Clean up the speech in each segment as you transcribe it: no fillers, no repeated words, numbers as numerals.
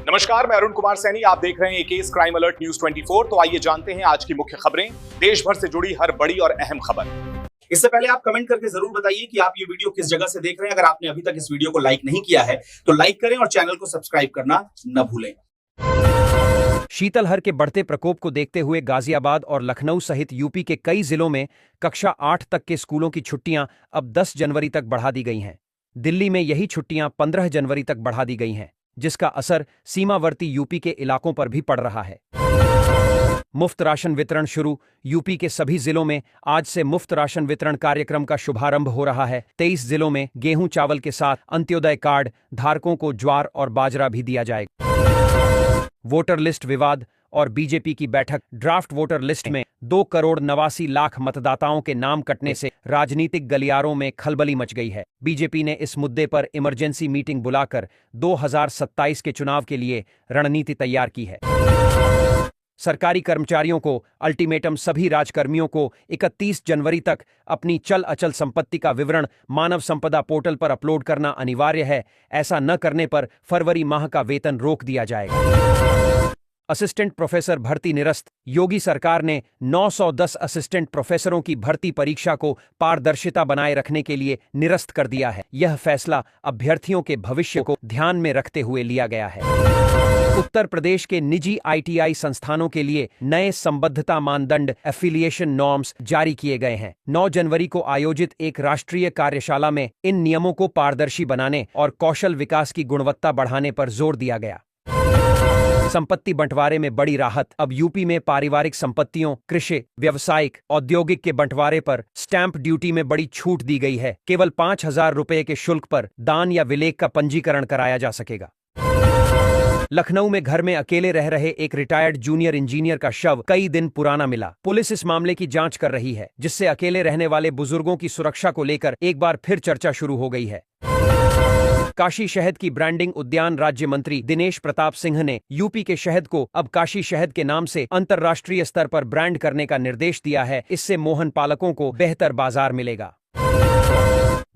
नमस्कार, मैं अरुण कुमार सैनी। आप देख रहे हैं केस क्राइम अलर्ट न्यूज 24। तो आइए जानते हैं आज की मुख्य खबरें, देश भर से जुड़ी हर बड़ी और अहम खबर। इससे पहले आप कमेंट करके जरूर बताइए कि आप ये वीडियो किस जगह से देख रहे हैं। अगर आपने अभी तक इस वीडियो को लाइक नहीं किया है तो लाइक करें और चैनल को सब्सक्राइब करना न भूलें। शीतलहर के बढ़ते प्रकोप को देखते हुए गाजियाबाद और लखनऊ सहित यूपी के कई जिलों में कक्षा 8 तक के स्कूलों की छुट्टियां अब 10 जनवरी तक बढ़ा दी गई हैं। दिल्ली में यही छुट्टियां 15 जनवरी तक बढ़ा दी गई हैं, जिसका असर सीमावर्ती यूपी के इलाकों पर भी पड़ रहा है। मुफ्त राशन वितरण शुरू। यूपी के सभी जिलों में आज से मुफ्त राशन वितरण कार्यक्रम का शुभारंभ हो रहा है। 23 जिलों में गेहूं चावल के साथ अंत्योदय कार्ड धारकों को ज्वार और बाजरा भी दिया जाएगा। वोटर लिस्ट विवाद और बीजेपी की बैठक। ड्राफ्ट वोटर लिस्ट में 2,89,00,000 मतदाताओं के नाम कटने से राजनीतिक गलियारों में खलबली मच गई है। बीजेपी ने इस मुद्दे पर इमरजेंसी मीटिंग बुलाकर 2027 के चुनाव के लिए रणनीति तैयार की है। सरकारी कर्मचारियों को अल्टीमेटम। सभी राजकर्मियों को 31 जनवरी तक अपनी चल अचल संपत्ति का विवरण मानव संपदा पोर्टल पर अपलोड करना अनिवार्य है। ऐसा न करने पर फरवरी माह का वेतन रोक दिया जाएगा। असिस्टेंट प्रोफेसर भर्ती निरस्त। योगी सरकार ने 910 असिस्टेंट प्रोफेसरों की भर्ती परीक्षा को पारदर्शिता बनाए रखने के लिए निरस्त कर दिया है। यह फैसला अभ्यर्थियों के भविष्य को ध्यान में रखते हुए लिया गया है। उत्तर प्रदेश के निजी आईटीआई संस्थानों के लिए नए संबद्धता मानदंड एफिलिएशन नॉर्म्स जारी किए गए हैं। 9 जनवरी को आयोजित एक राष्ट्रीय कार्यशाला में इन नियमों को पारदर्शी बनाने और कौशल विकास की गुणवत्ता बढ़ाने पर जोर दिया गया। संपत्ति बंटवारे में बड़ी राहत। अब यूपी में पारिवारिक संपत्तियों, कृषि, व्यावसायिक, औद्योगिक के बंटवारे पर स्टैंप ड्यूटी में बड़ी छूट दी गई है। केवल 5,000 रुपये के शुल्क पर दान या विलेख का पंजीकरण कराया जा सकेगा। लखनऊ में घर में अकेले रह रहे एक रिटायर्ड जूनियर इंजीनियर का शव कई दिन पुराना मिला। पुलिस इस मामले की जांच कर रही है, जिससे अकेले रहने वाले बुजुर्गों की सुरक्षा को लेकर एक बार फिर चर्चा शुरू हो गई है। काशी शहद की ब्रांडिंग। उद्यान राज्य मंत्री दिनेश प्रताप सिंह ने यूपी के शहद को अब काशी शहद के नाम से अंतर्राष्ट्रीय स्तर पर ब्रांड करने का निर्देश दिया है। इससे मोहन पालकों को बेहतर बाजार मिलेगा।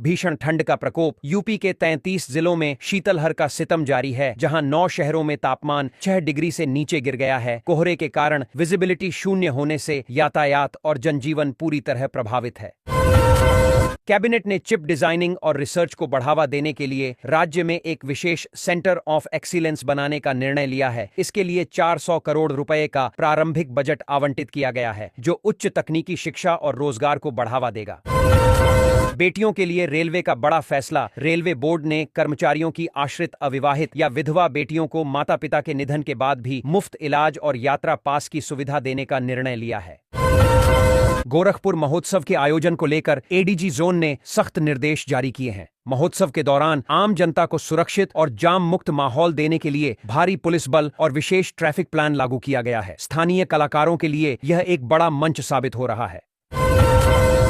भीषण ठंड का प्रकोप। यूपी के 33 जिलों में शीतलहर का सितम जारी है, जहां 9 शहरों में तापमान 6 डिग्री से नीचे गिर गया है। कोहरे के कारण विजिबिलिटी शून्य होने से यातायात और जनजीवन पूरी तरह प्रभावित है। कैबिनेट ने चिप डिजाइनिंग और रिसर्च को बढ़ावा देने के लिए राज्य में एक विशेष सेंटर ऑफ एक्सीलेंस बनाने का निर्णय लिया है। इसके लिए 400 करोड़ रुपए का प्रारंभिक बजट आवंटित किया गया है, जो उच्च तकनीकी शिक्षा और रोजगार को बढ़ावा देगा। बेटियों के लिए रेलवे का बड़ा फैसला। रेलवे बोर्ड ने कर्मचारियों की आश्रित, अविवाहित या विधवा बेटियों को माता पिता के निधन के बाद भी मुफ्त इलाज और यात्रा पास की सुविधा देने का निर्णय लिया है। गोरखपुर महोत्सव के आयोजन को लेकर एडीजी जोन ने सख्त निर्देश जारी किए हैं। महोत्सव के दौरान आम जनता को सुरक्षित और जाम मुक्त माहौल देने के लिए भारी पुलिस बल और विशेष ट्रैफिक प्लान लागू किया गया है। स्थानीय कलाकारों के लिए यह एक बड़ा मंच साबित हो रहा है।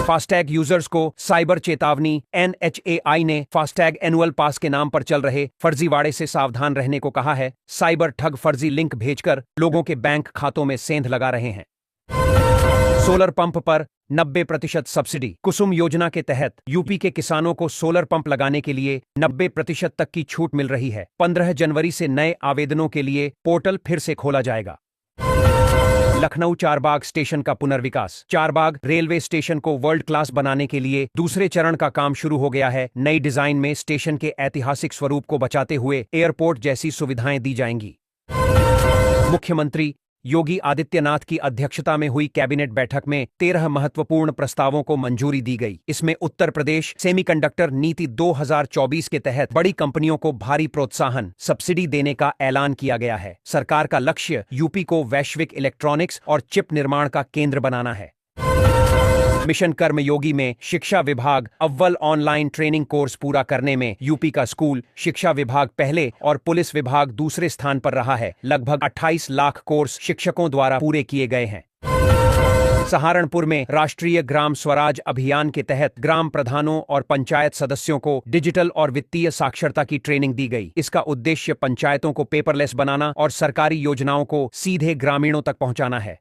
फास्टैग यूजर्स को साइबर चेतावनी। एनएचएआई ने फास्टैग एनुअल पास के नाम पर चल रहे फर्जीवाड़े से सावधान रहने को कहा है। साइबर ठग फर्जी लिंक भेजकर लोगों के बैंक खातों में सेंध लगा रहे हैं। सोलर पंप पर 90% सब्सिडी। कुसुम योजना के तहत यूपी के किसानों को सोलर पंप लगाने के लिए 90% तक की छूट मिल रही है। 15 जनवरी से नए आवेदनों के लिए पोर्टल फिर से खोला जाएगा। लखनऊ चारबाग स्टेशन का पुनर्विकास। चारबाग रेलवे स्टेशन को वर्ल्ड क्लास बनाने के लिए दूसरे चरण का काम शुरू हो गया है। नई डिजाइन में स्टेशन के ऐतिहासिक स्वरूप को बचाते हुए एयरपोर्ट जैसी सुविधाएं दी जाएंगी। मुख्यमंत्री योगी आदित्यनाथ की अध्यक्षता में हुई कैबिनेट बैठक में 13 महत्वपूर्ण प्रस्तावों को मंजूरी दी गई। इसमें उत्तर प्रदेश सेमीकंडक्टर नीति 2024 के तहत बड़ी कंपनियों को भारी प्रोत्साहन, सब्सिडी देने का ऐलान किया गया है। सरकार का लक्ष्य यूपी को वैश्विक इलेक्ट्रॉनिक्स और चिप निर्माण का केंद्र बनाना है। मिशन कर्मयोगी में शिक्षा विभाग अव्वल। ऑनलाइन ट्रेनिंग कोर्स पूरा करने में यूपी का स्कूल शिक्षा विभाग पहले और पुलिस विभाग दूसरे स्थान पर रहा है। लगभग 28 लाख कोर्स शिक्षकों द्वारा पूरे किए गए हैं। सहारनपुर में राष्ट्रीय ग्राम स्वराज अभियान के तहत ग्राम प्रधानों और पंचायत सदस्यों को डिजिटल और वित्तीय साक्षरता की ट्रेनिंग दी गई। इसका उद्देश्य पंचायतों को पेपरलेस बनाना और सरकारी योजनाओं को सीधे ग्रामीणों तक पहुंचाना है।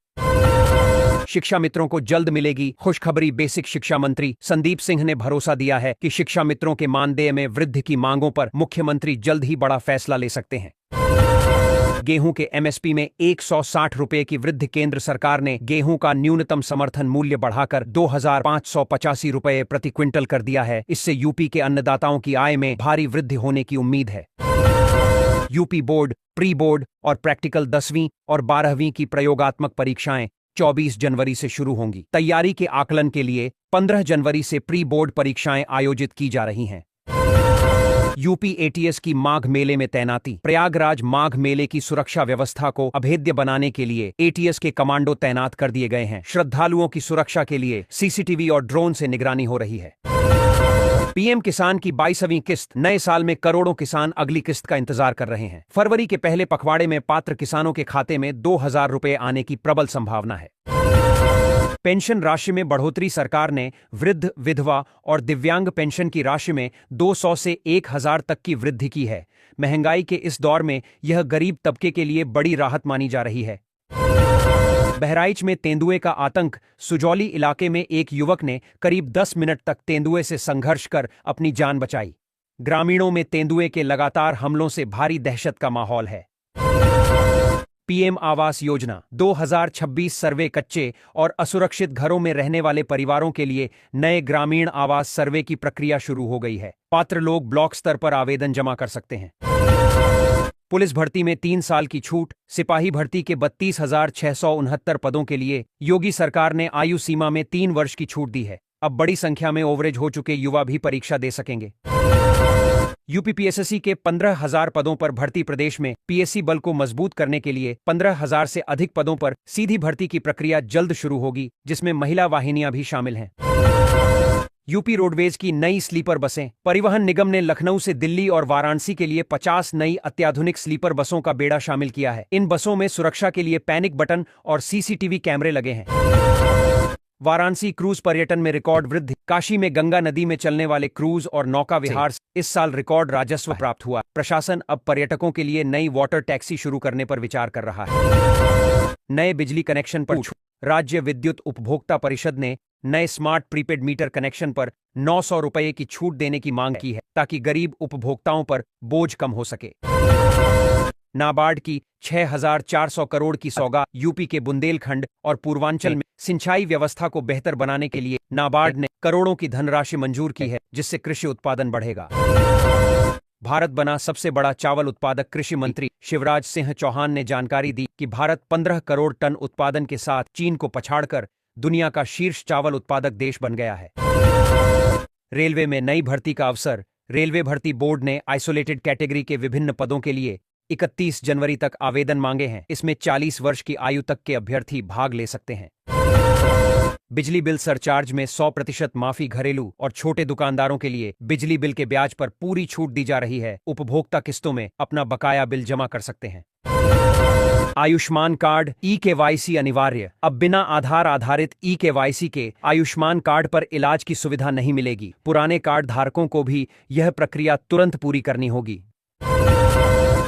शिक्षा मित्रों को जल्द मिलेगी खुशखबरी। बेसिक शिक्षा मंत्री संदीप सिंह ने भरोसा दिया है कि शिक्षा मित्रों के मानदेय में वृद्धि की मांगों पर मुख्यमंत्री जल्द ही बड़ा फैसला ले सकते हैं। गेहूं के एमएसपी में 160 रुपए की वृद्धि। केंद्र सरकार ने गेहूं का न्यूनतम समर्थन मूल्य बढ़ाकर 2,585 रुपए प्रति क्विंटल कर दिया है। इससे यूपी के अन्नदाताओं की आय में भारी वृद्धि होने की उम्मीद है। यूपी बोर्ड, प्री बोर्ड और प्रैक्टिकल 10वीं और 12वीं की प्रयोगात्मक परीक्षाएं 24 जनवरी से शुरू होंगी। तैयारी के आकलन के लिए 15 जनवरी से प्री बोर्ड परीक्षाएं आयोजित की जा रही हैं। यूपी एटीएस की माघ मेले में तैनाती। प्रयागराज माघ मेले की सुरक्षा व्यवस्था को अभेद्य बनाने के लिए एटीएस के कमांडो तैनात कर दिए गए हैं। श्रद्धालुओं की सुरक्षा के लिए सीसीटीवी और ड्रोन से निगरानी हो रही है। पीएम किसान की 22वीं किस्त। नए साल में करोड़ों किसान अगली किस्त का इंतजार कर रहे हैं। फरवरी के पहले पखवाड़े में पात्र किसानों के खाते में 2,000 रुपए आने की प्रबल संभावना है। पेंशन राशि में बढ़ोतरी। सरकार ने वृद्ध, विधवा और दिव्यांग पेंशन की राशि में 200 से 1,000 तक की वृद्धि की है। महंगाई के इस दौर में यह गरीब तबके के लिए बड़ी राहत मानी जा रही है। बहराइच में तेंदुए का आतंक। सुजौली इलाके में एक युवक ने करीब 10 मिनट तक तेंदुए से संघर्ष कर अपनी जान बचाई। ग्रामीणों में तेंदुए के लगातार हमलों से भारी दहशत का माहौल है। पीएम आवास योजना 2026 सर्वे। कच्चे और असुरक्षित घरों में रहने वाले परिवारों के लिए नए ग्रामीण आवास सर्वे की प्रक्रिया शुरू हो गई है। पात्र लोग ब्लॉक स्तर पर आवेदन जमा कर सकते हैं। पुलिस भर्ती में 3 साल की छूट। सिपाही भर्ती के 32,669 पदों के लिए योगी सरकार ने आयु सीमा में 3 वर्ष की छूट दी है। अब बड़ी संख्या में ओवरेज हो चुके युवा भी परीक्षा दे सकेंगे। यूपीपीएससी के 15,000 पदों पर भर्ती। प्रदेश में पीएससी बल को मजबूत करने के लिए 15,000 से अधिक पदों पर सीधी भर्ती की प्रक्रिया जल्द शुरू होगी, जिसमें महिला वाहिनियां भी शामिल हैं। यूपी रोडवेज की नई स्लीपर बसें। परिवहन निगम ने लखनऊ से दिल्ली और वाराणसी के लिए 50 नई अत्याधुनिक स्लीपर बसों का बेड़ा शामिल किया है। इन बसों में सुरक्षा के लिए पैनिक बटन और सीसीटीवी कैमरे लगे हैं। वाराणसी क्रूज पर्यटन में रिकॉर्ड वृद्धि। काशी में गंगा नदी में चलने वाले क्रूज और नौका विहार से इस साल रिकॉर्ड राजस्व प्राप्त हुआ। प्रशासन अब पर्यटकों के लिए नई वाटर टैक्सी शुरू करने पर विचार कर रहा है। नए बिजली कनेक्शन पर छूट। राज्य विद्युत उपभोक्ता परिषद ने नए स्मार्ट प्रीपेड मीटर कनेक्शन पर 900 रुपये की छूट देने की मांग की है, ताकि गरीब उपभोक्ताओं पर बोझ कम हो सके। नाबार्ड की 6,400 करोड़ की सौगात। यूपी के बुंदेलखंड और पूर्वांचल में सिंचाई व्यवस्था को बेहतर बनाने के लिए नाबार्ड ने करोड़ों की धनराशि मंजूर की है, जिससे कृषि उत्पादन बढ़ेगा। भारत बना सबसे बड़ा चावल उत्पादक। कृषि मंत्री शिवराज सिंह चौहान ने जानकारी दी कि भारत 15 करोड़ टन उत्पादन के साथ चीन को पछाड़कर दुनिया का शीर्ष चावल उत्पादक देश बन गया है। रेलवे में नई भर्ती का अवसर। रेलवे भर्ती बोर्ड ने आइसोलेटेड कैटेगरी के विभिन्न पदों के लिए 31 जनवरी तक आवेदन मांगे हैं। इसमें 40 वर्ष की आयु तक के अभ्यर्थी भाग ले सकते हैं। बिजली बिल सरचार्ज में 100% माफी। घरेलू और छोटे दुकानदारों के लिए बिजली बिल के ब्याज पर पूरी छूट दी जा रही है। उपभोक्ता किस्तों में अपना बकाया बिल जमा कर सकते हैं। आयुष्मान कार्ड ई-केवाईसी अनिवार्य। अब बिना आधार आधारित ई-केवाईसी के आयुष्मान कार्ड पर इलाज की सुविधा नहीं मिलेगी। पुराने कार्ड धारकों को भी यह प्रक्रिया तुरंत पूरी करनी होगी।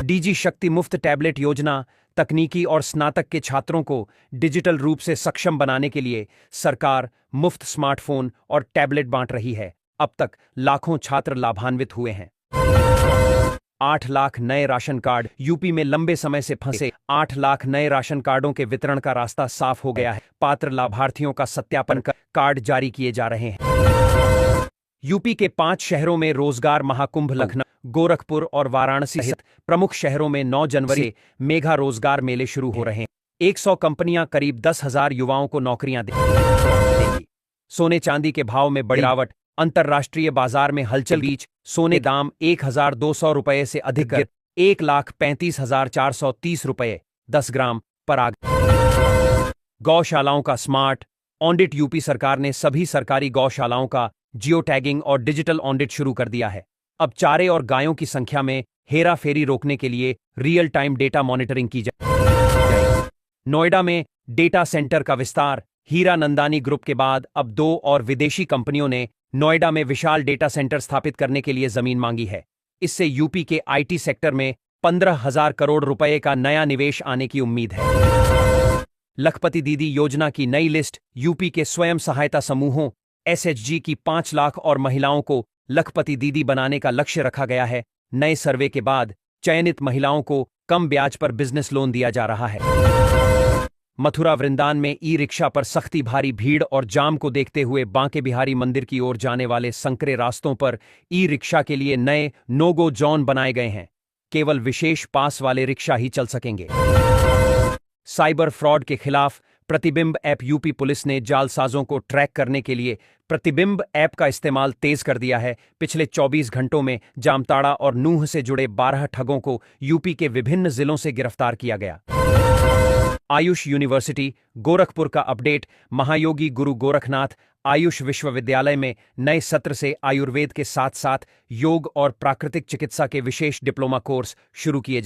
डीजी शक्ति मुफ्त टैबलेट योजना। तकनीकी और स्नातक के छात्रों को डिजिटल रूप से सक्षम बनाने के लिए सरकार मुफ्त स्मार्टफोन और टैबलेट बांट रही है। अब तक लाखों छात्र लाभान्वित हुए हैं। 8 लाख नए राशन कार्ड। यूपी में लंबे समय से फंसे 8 लाख नए राशन कार्डों के वितरण का रास्ता साफ हो गया है। पात्र लाभार्थियों का सत्यापन कर कार्ड जारी किए जा रहे हैं। यूपी के 5 शहरों में रोजगार महाकुंभ। लखनऊ, गोरखपुर और वाराणसी सहित प्रमुख शहरों में 9 जनवरी से मेगा रोजगार मेले शुरू हो रहे हैं। 100 कंपनियां करीब 10,000 युवाओं को नौकरियां देंगी। सोने चांदी के भाव में बड़ी गिरावट। अंतर्राष्ट्रीय बाजार में हलचल। बीच सोने दाम 1,200 रुपये से अधिक गिर 1,35,430 रुपये 10 ग्राम पर आ गए। गौशालाओं का स्मार्ट ऑडिट। यूपी सरकार ने सभी सरकारी गौशालाओं का जियो टैगिंग और डिजिटल ऑडिट शुरू कर दिया है। अब चारे और गायों की संख्या में हेरा फेरी रोकने के लिए रियल टाइम डेटा मॉनिटरिंग की जाएगी। नोएडा में डेटा सेंटर का विस्तार। हीरा नंदानी ग्रुप के बाद अब 2 और विदेशी कंपनियों ने नोएडा में विशाल डेटा सेंटर स्थापित करने के लिए जमीन मांगी है। इससे यूपी के आईटी सेक्टर में 15,000 करोड़ रुपए का नया निवेश आने की उम्मीद है। लखपति दीदी योजना की नई लिस्ट। यूपी के स्वयं सहायता समूहों एसएचजी की 5 लाख और महिलाओं को लखपति दीदी बनाने का लक्ष्य रखा गया है। नए सर्वे के बाद चयनित महिलाओं को कम ब्याज पर बिजनेस लोन दिया जा रहा है। मथुरा वृंदावन में ई रिक्शा पर सख्ती, भारी भीड़ और जाम को देखते हुए बांके बिहारी मंदिर की ओर जाने वाले संकरे रास्तों पर ई रिक्शा के लिए नए नो गो जोन बनाए गए हैं। केवल विशेष पास वाले रिक्शा ही चल सकेंगे। साइबर फ्रॉड के खिलाफ प्रतिबिंब ऐप यूपी पुलिस ने जालसाजों को ट्रैक करने के लिए प्रतिबिंब ऐप का इस्तेमाल तेज कर दिया है। पिछले 24 घंटों में जामताड़ा और नूह से जुड़े 12 ठगों को यूपी के विभिन्न जिलों से गिरफ्तार किया गया। आयुष यूनिवर्सिटी गोरखपुर का अपडेट। महायोगी गुरु गोरखनाथ आयुष विश्वविद्यालय में नए सत्र से आयुर्वेद के साथ साथ योग और प्राकृतिक चिकित्सा के विशेष डिप्लोमा कोर्स शुरू किए